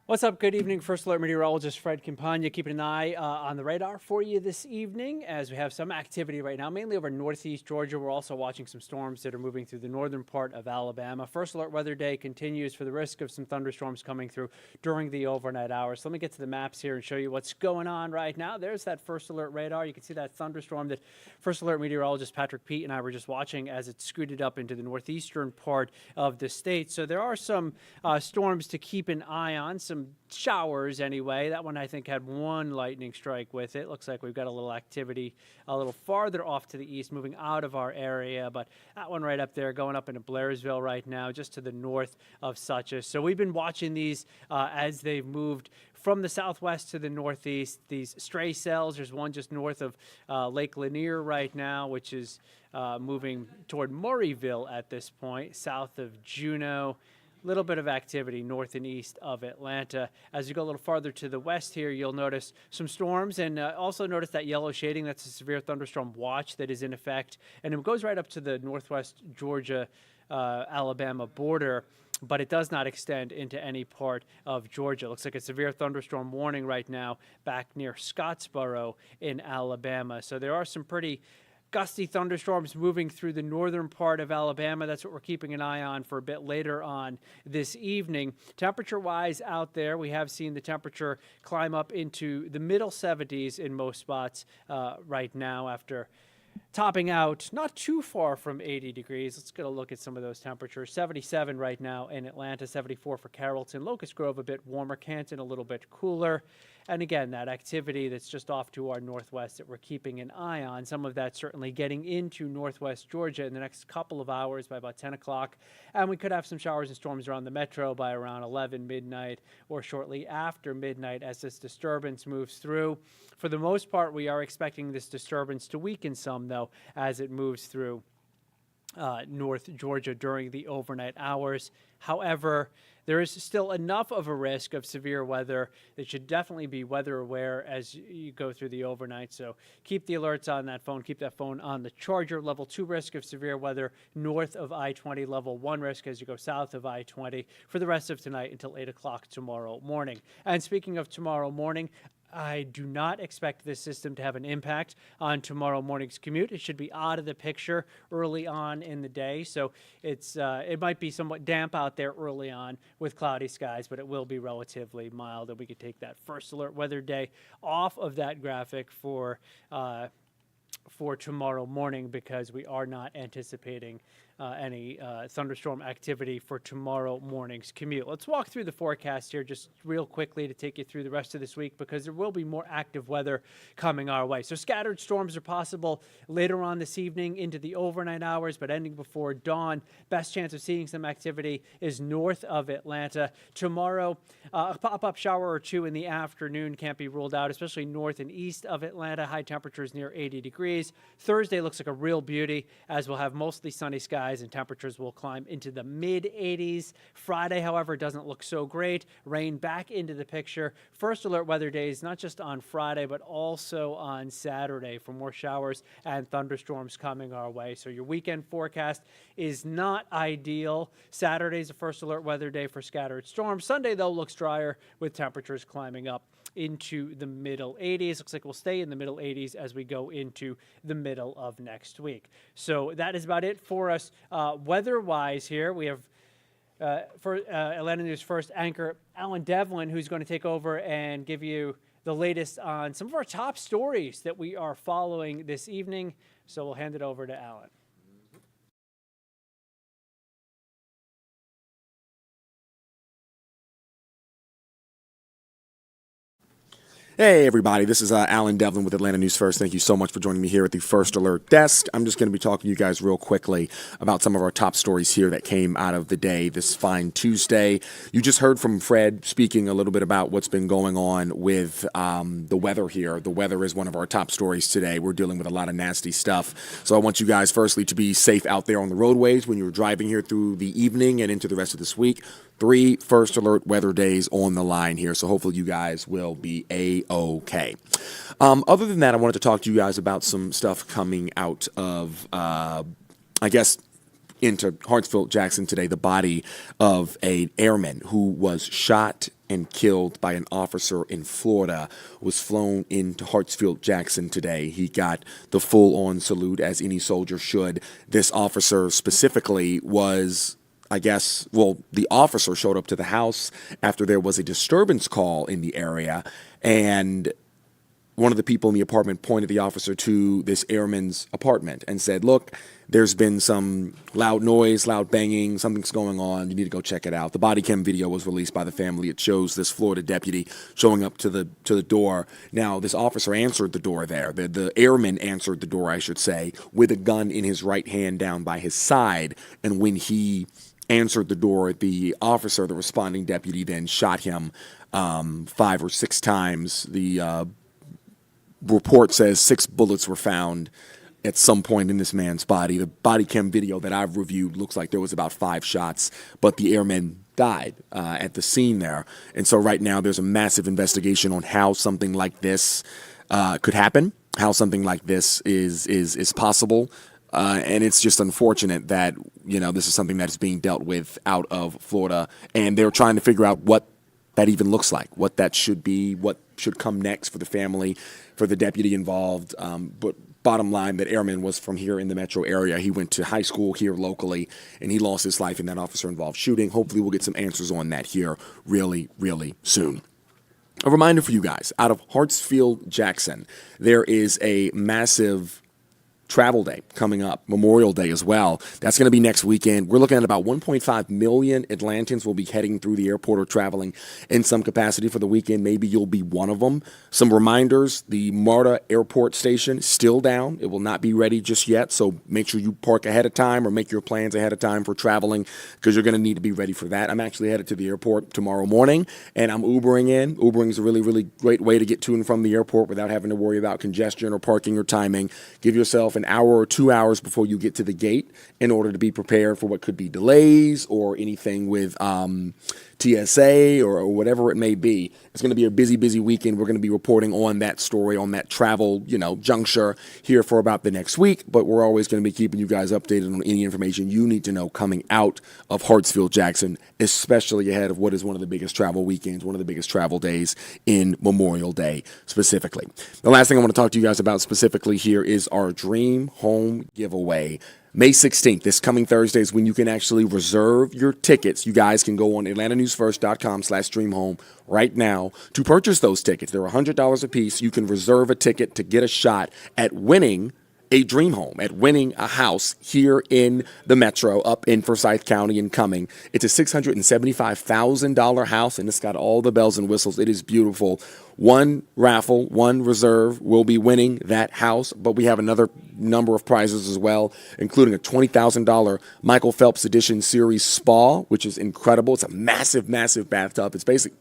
What's up? Good evening. First Alert Meteorologist Fred Campagna keeping an eye on the radar for you this evening as we have some activity right now, mainly over northeast Georgia. We're also watching some storms that are moving through the northern part of Alabama. First Alert Weather Day continues for the risk of some thunderstorms coming through during the overnight hours. So let me get to the maps here and show you what's going on right now. There's that First Alert radar. You can see that thunderstorm that First Alert Meteorologist Patrick Pete and I were just watching as it scooted up into the northeastern part of the state. So there are some storms to keep an eye on, some showers anyway. That one I think had one lightning strike with it. Looks like we've got a little activity a little farther off to the east, moving out of our area, but that one right up there going up into Blairsville right now, just to the north of Suches. So we've been watching these as they've moved from the southwest to the northeast. These stray cells, there's one just north of Lake Lanier right now, which is moving toward Murrayville at this point, south of Juneau. Little bit of activity north and east of Atlanta. As you go a little farther to the west here, you'll notice some storms, and also notice that yellow shading. That's a severe thunderstorm watch that is in effect, and it goes right up to the northwest Georgia, Alabama border, but it does not extend into any part of Georgia. Looks like a severe thunderstorm warning right now back near Scottsboro in Alabama. So there are some pretty gusty thunderstorms moving through the northern part of Alabama. That's what we're keeping an eye on for a bit later on this evening. Temperature-wise out there, we have seen the temperature climb up into the middle 70s in most spots right now after topping out not too far from 80 degrees. Let's get a look at some of those temperatures. 77 right now in Atlanta, 74 for Carrollton. Locust Grove a bit warmer, Canton a little bit cooler. And again, that activity that's just off to our northwest that we're keeping an eye on, some of that certainly getting into northwest Georgia in the next couple of hours by about 10 o'clock. And we could have some showers and storms around the metro by around 11 midnight or shortly after midnight as this disturbance moves through. For the most part, we are expecting this disturbance to weaken some, though, as it moves through North Georgia during the overnight hours. However, there is still enough of a risk of severe weather that should definitely be weather aware as you go through the overnight. So keep the alerts on that phone. Keep that phone on the charger. Level 2 risk of severe weather north of I-20. Level 1 risk as you go south of I-20 for the rest of tonight until 8 o'clock tomorrow morning. And speaking of tomorrow morning, I do not expect this system to have an impact on tomorrow morning's commute. It should be out of the picture early on in the day, so it might be somewhat damp out there early on with cloudy skies, but it will be relatively mild, and we could take that First Alert Weather Day off of that graphic for tomorrow morning because we are not anticipating any thunderstorm activity for tomorrow morning's commute. Let's walk through the forecast here just real quickly to take you through the rest of this week because there will be more active weather coming our way. So scattered storms are possible later on this evening into the overnight hours, but ending before dawn. Best chance of seeing some activity is north of Atlanta. Tomorrow, a pop-up shower or two in the afternoon can't be ruled out, especially north and east of Atlanta. High temperatures near 80 degrees. Thursday looks like a real beauty as we'll have mostly sunny skies and temperatures will climb into the mid-80s. Friday, however, doesn't look so great. Rain back into the picture. First Alert Weather Days, not just on Friday, but also on Saturday for more showers and thunderstorms coming our way. So your weekend forecast is not ideal. Saturday's a First Alert Weather Day for scattered storms. Sunday, though, looks drier with temperatures climbing up into the middle 80s. Looks like we'll stay in the middle 80s as we go into the middle of next week. So that is about it for us weather-wise here. We have for Atlanta News First anchor Allen Devlin, who's going to take over and give you the latest on some of our top stories that we are following this evening. So we'll hand it over to Allen. Hey everybody, this is Allen Devlin with Atlanta News First. Thank you so much for joining me here at the First Alert Desk. I'm just going to be talking to you guys real quickly about some of our top stories here that came out of the day this fine Tuesday. You just heard from Fred speaking a little bit about what's been going on with the weather here. The weather is one of our top stories today. We're dealing with a lot of nasty stuff. So I want you guys firstly to be safe out there on the roadways when you're driving here through the evening and into the rest of this week. 3 First Alert Weather Days on the line here, so hopefully you guys will be A-okay. Other than that, I wanted to talk to you guys about some stuff coming out of, into Hartsfield, Jackson today, the body of an airman who was shot and killed by an officer in Florida was flown into Hartsfield-Jackson today. He got the full-on salute, as any soldier should. This officer specifically was, I guess, well, the officer showed up to the house after there was a disturbance call in the area, and one of the people in the apartment pointed the officer to this airman's apartment and said, "Look, there's been some loud noise, loud banging, something's going on. You need to go check it out." The body cam video was released by the family. It shows this Florida deputy showing up to the door. Now, this officer answered the door there. The airman answered the door, I should say, with a gun in his right hand down by his side. And when he answered the door, the officer, the responding deputy, then shot him 5 or 6 times. The report says 6 bullets were found at some point in this man's body. The body cam video that I've reviewed looks like there was about 5 shots, but the airman died at the scene there. And so right now there's a massive investigation on how something like this could happen, how something like this is possible. And it's just unfortunate that, this is something that is being dealt with out of Florida, and they're trying to figure out what that even looks like, what that should be, what should come next for the family, for the deputy involved. But bottom line, that airman was from here in the metro area. He went to high school here locally, and he lost his life in that officer-involved shooting. Hopefully we'll get some answers on that here really, really soon. A reminder for you guys, out of Hartsfield-Jackson, there is a massive travel day coming up, Memorial Day as well. That's going to be next weekend. We're looking at about 1.5 million Atlantans will be heading through the airport or traveling in some capacity for the weekend. Maybe you'll be one of them. Some reminders, the MARTA airport station still down. It will not be ready just yet, so make sure you park ahead of time or make your plans ahead of time for traveling, because you're going to need to be ready for that. I'm actually headed to the airport tomorrow morning, and I'm Ubering in. Ubering is a really, really great way to get to and from the airport without having to worry about congestion or parking or timing. Give yourself an hour or 2 hours before you get to the gate in order to be prepared for what could be delays or anything with TSA or whatever it may be. It's going to be a busy, busy weekend. We're going to be reporting on that story, on that travel, juncture here for about the next week, but we're always going to be keeping you guys updated on any information you need to know coming out of Hartsfield-Jackson, especially ahead of what is one of the biggest travel weekends, one of the biggest travel days in Memorial Day specifically. The last thing I want to talk to you guys about specifically here is our Dream Home giveaway. May 16th, this coming Thursday, is when you can actually reserve your tickets. You guys can go on atlantanewsfirst.com/dreamhome right now to purchase those tickets. They're $100 a piece. You can reserve a ticket to get a shot at winning a dream home, at winning a house here in the metro, up in Forsyth County and Cumming. It's a $675,000 house, and it's got all the bells and whistles. It is beautiful. One raffle, one reserve will be winning that house, but we have another number of prizes as well, including a $20,000 Michael Phelps Edition Series spa, which is incredible. It's a massive, massive bathtub. It's basically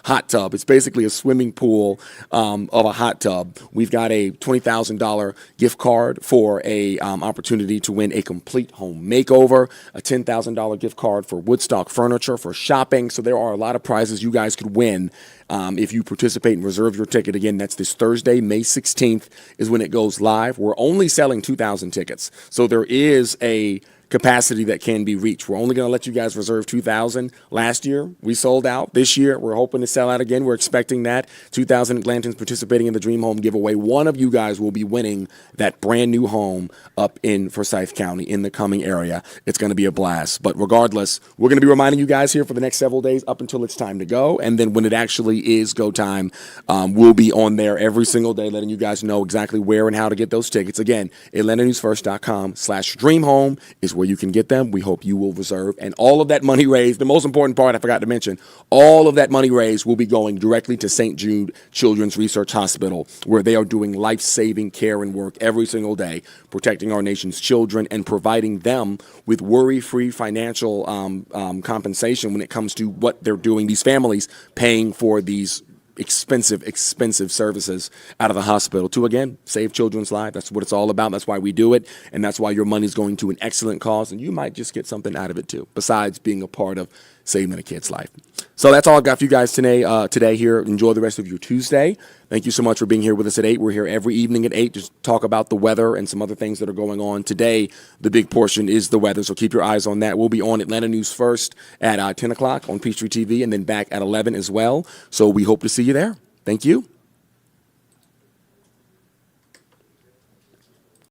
hot tub. It's basically a swimming pool of a hot tub. We've got a $20,000 gift card for a opportunity to win a complete home makeover, a $10,000 gift card for Woodstock Furniture for shopping. So there are a lot of prizes you guys could win if you participate and reserve your ticket. Again, that's this Thursday, May 16th is when it goes live. We're only selling 2,000 tickets, so there is a capacity that can be reached. We're only going to let you guys reserve 2,000. Last year, we sold out. This year, we're hoping to sell out again. We're expecting that. 2,000 Atlantans participating in the Dream Home giveaway. One of you guys will be winning that brand new home up in Forsyth County in the Cumming area. It's going to be a blast. But regardless, we're going to be reminding you guys here for the next several days up until it's time to go. And then when it actually is go time, we'll be on there every single day letting you guys know exactly where and how to get those tickets. Again, atlantanewsfirst.com/dreamhome is where you can get them. We hope you will reserve. And all of that money raised, the most important part I forgot to mention, all of that money raised will be going directly to St. Jude Children's Research Hospital, where they are doing life-saving care and work every single day, protecting our nation's children and providing them with worry-free financial compensation when it comes to what they're doing. These families paying for these expensive services out of the hospital to, again, save children's lives. That's what it's all about. That's why we do it. And that's why your money is going to an excellent cause. And you might just get something out of it too, besides being a part of saving a kid's life. So that's all I've got for you guys today here. Enjoy the rest of your Tuesday. Thank you so much for being here with us at 8. We're here every evening at 8 to talk about the weather and some other things that are going on. Today, the big portion is the weather, so keep your eyes on that. We'll be on Atlanta News First at 10 o'clock on Peachtree TV and then back at 11 as well. So we hope to see you there. Thank you.